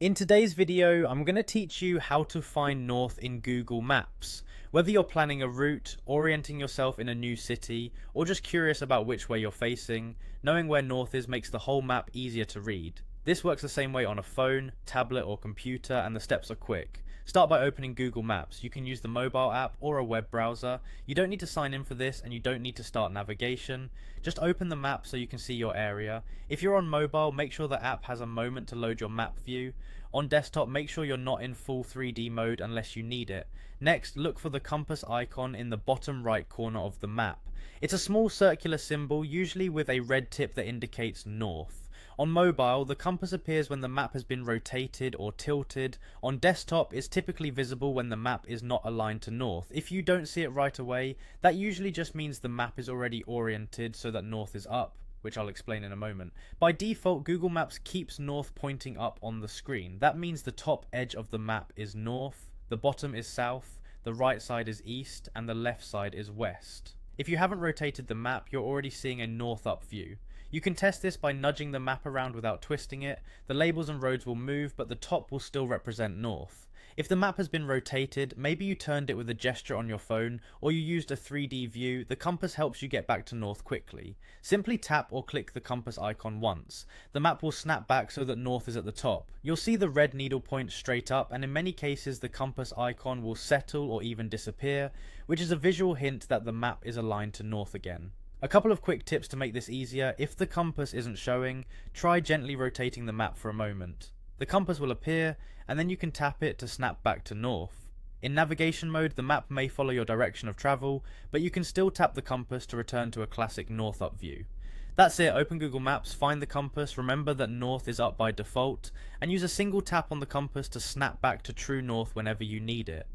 In today's video, I'm going to teach you how to find north in Google Maps. Whether you're planning a route, orienting yourself in a new city, or just curious about which way you're facing, knowing where north is makes the whole map easier to read. This works the same way on a phone, tablet, or computer, and the steps are quick. Start by opening Google Maps. You can use the mobile app or a web browser. You don't need to sign in for this, and you don't need to start navigation. Just open the map so you can see your area. If you're on mobile, make sure the app has a moment to load your map view. On desktop, make sure you're not in full 3D mode unless you need it. Next, look for the compass icon in the bottom right corner of the map. It's a small circular symbol, usually with a red tip that indicates north. On mobile, the compass appears when the map has been rotated or tilted. On desktop, it's typically visible when the map is not aligned to north. If you don't see it right away, that usually just means the map is already oriented so that north is up, which I'll explain in a moment. By default, Google Maps keeps north pointing up on the screen. That means the top edge of the map is north, the bottom is south, the right side is east, and the left side is west. If you haven't rotated the map, you're already seeing a north up view. You can test this by nudging the map around without twisting it. The labels and roads will move, but the top will still represent north. If the map has been rotated, maybe you turned it with a gesture on your phone, or you used a 3D view, the compass helps you get back to north quickly. Simply tap or click the compass icon once. The map will snap back so that north is at the top. You'll see the red needle point straight up, and in many cases the compass icon will settle or even disappear, which is a visual hint that the map is aligned to north again. A couple of quick tips to make this easier: if the compass isn't showing, try gently rotating the map for a moment. The compass will appear, and then you can tap it to snap back to north. In navigation mode, the map may follow your direction of travel, but you can still tap the compass to return to a classic north up view. That's it. Open Google Maps, find the compass, remember that north is up by default, and use a single tap on the compass to snap back to true north whenever you need it.